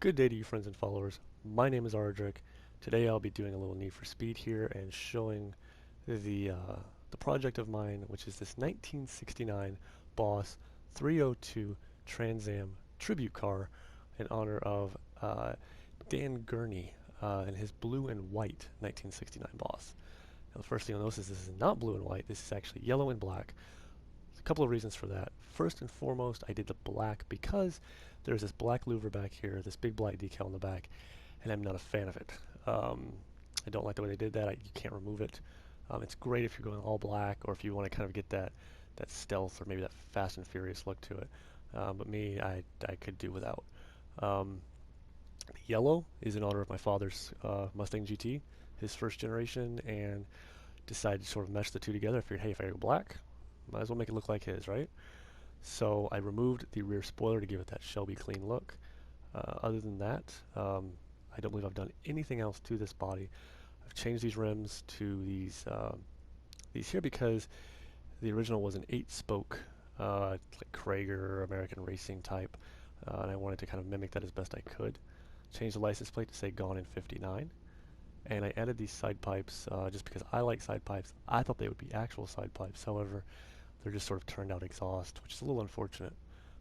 Good day to you friends and followers. My name is Ardrick. Today I'll be doing a little Need for Speed here and showing the project of mine, which is this 1969 Boss 302 Trans Am tribute car in honor of Dan Gurney and his blue and white 1969 Boss. Now the first thing you'll notice is this is not blue and white, this is actually yellow and black. There's a couple of reasons for that. First and foremost, I did the black because there's this black louver back here, this big black decal in the back, and I'm not a fan of it. I don't like the way they did that. You can't remove it. It's great if you're going all black or if you want to kind of get that stealth or maybe that Fast and Furious look to it. But me, I could do without. Um, Yellow is in honor of my father's Mustang GT, his first generation, and decided to sort of mesh the two together. I figured, hey, if I go black, might as well make it look like his, right? So I removed the rear spoiler to give it that Shelby clean look. Other than that, I don't believe I've done anything else to this body. I've changed these rims to these here because the original was an 8-spoke, like Krager American Racing type, and I wanted to kind of mimic that as best I could. Changed the license plate to say Gone in '59, and I added these side pipes just because I like side pipes. I thought they would be actual side pipes, however, they're just sort of turned out exhaust, which is a little unfortunate.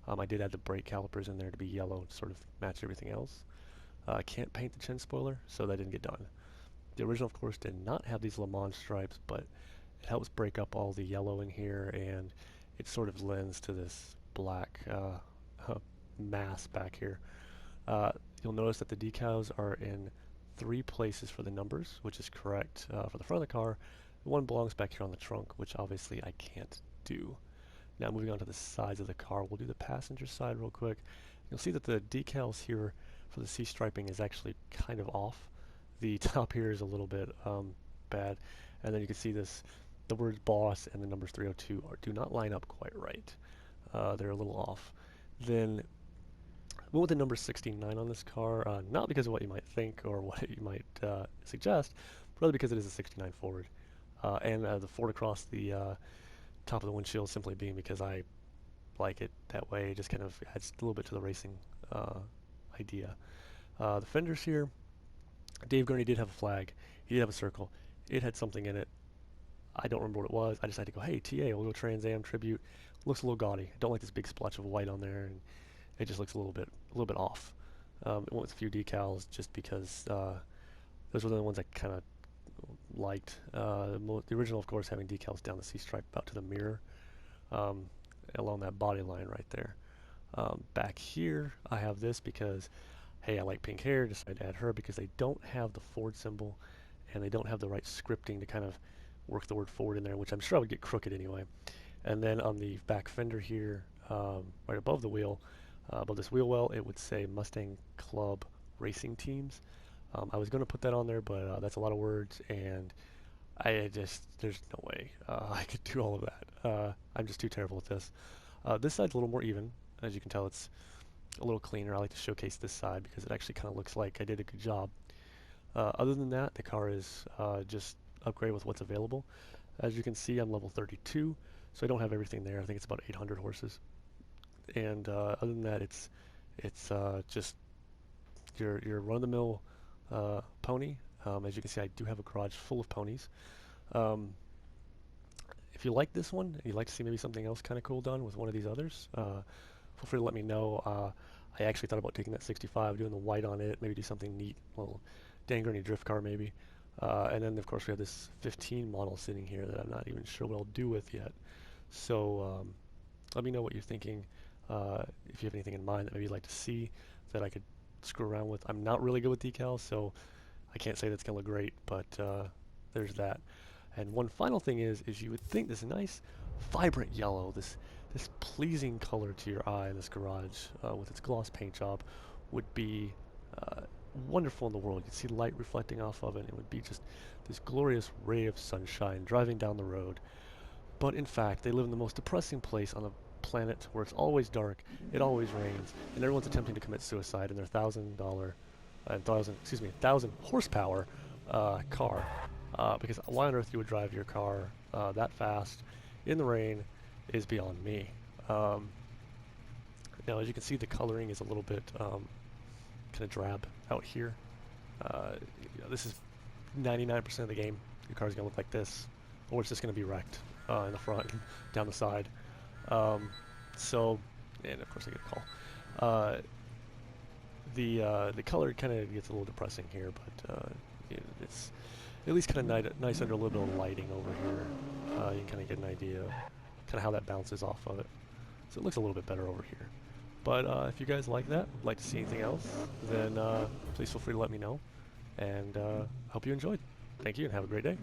I did add the brake calipers in there to be yellow to sort of match everything else. I can't paint the chin spoiler, so that didn't get done. The original, of course, did not have these Le Mans stripes, but it helps break up all the yellow in here, and it sort of lends to this black mass back here. Uh, you'll notice that the decals are in 3 places for the numbers, which is correct for the front of the car. One belongs back here on the trunk, which obviously I can't do. Now moving on to the sides of the car, we'll do the passenger side real quick. You'll see that the decals here for the C striping is actually kind of off. The top here is a little bit bad, and then you can see the words boss and the numbers 302 do not line up quite right. They're a little off. Then went with the number 69 on this car, not because of what you might think or what you might suggest, but rather because it is a 69 Ford. And the Ford across the top of the windshield simply being because I like it that way. It just kind of adds a little bit to the racing idea. The fenders here, Dave Gurney did have a flag. He did have a circle. It had something in it. I don't remember what it was. I decided to go, hey, TA, we'll go Trans Am tribute. Looks a little gaudy. I don't like this big splotch of white on there, and it just looks a little bit off. It went with a few decals just because those were the ones I kind of liked. The original, of course, having decals down the C-stripe out to the mirror um, along that body line right there. Back here, I have this because, hey, I like pink hair. Decided to add her because they don't have the Ford symbol and they don't have the right scripting to kind of work the word Ford in there, which I'm sure I would get crooked anyway. And then on the back fender here, right above the wheel, above this wheel well, it would say Mustang Club Racing Teams. I was going to put that on there, but that's a lot of words, and there's no way I could do all of that. I'm just too terrible at this. This side's a little more even. As you can tell, it's a little cleaner. I like to showcase this side because it actually kind of looks like I did a good job. Other than that, the car is just upgraded with what's available. As you can see, I'm level 32, so I don't have everything there. I think it's about 800 horses. And other than that, it's just your run-of-the-mill pony. As you can see, I do have a garage full of ponies. Um, if you like this one, and you'd like to see maybe something else kind of cool done with one of these others, feel free to let me know. I actually thought about taking that 65, doing the white on it, maybe do something neat, little Dan Gurney drift car maybe. And then, of course, we have this 15 model sitting here that I'm not even sure what I'll do with yet. So let me know what you're thinking. If you have anything in mind that maybe you'd like to see that I could screw around with. I'm not really good with decals, so I can't say that's going to look great, but there's that. And one final thing is you would think this nice, vibrant yellow, this pleasing color to your eye in this garage with its gloss paint job would be wonderful in the world. You'd see light reflecting off of it, and it would be just this glorious ray of sunshine driving down the road. But in fact, they live in the most depressing place on the planet where it's always dark, it always rains, and everyone's attempting to commit suicide in their thousand horsepower car. Because why on earth you would drive your car that fast in the rain is beyond me. Now, as you can see, the coloring is a little bit kind kind of drab out here. This is 99% of the game. Your car's gonna look like this, or it's just gonna be wrecked in the front, down the side. So, and of course I get a call. The color kind of gets a little depressing here, but it's at least kind of nice under a little bit of lighting over here. You can kind of get an idea kind of how that bounces off of it. So it looks a little bit better over here. But if you guys like that, would like to see anything else, then please feel free to let me know. And hope you enjoyed. Thank you and have a great day.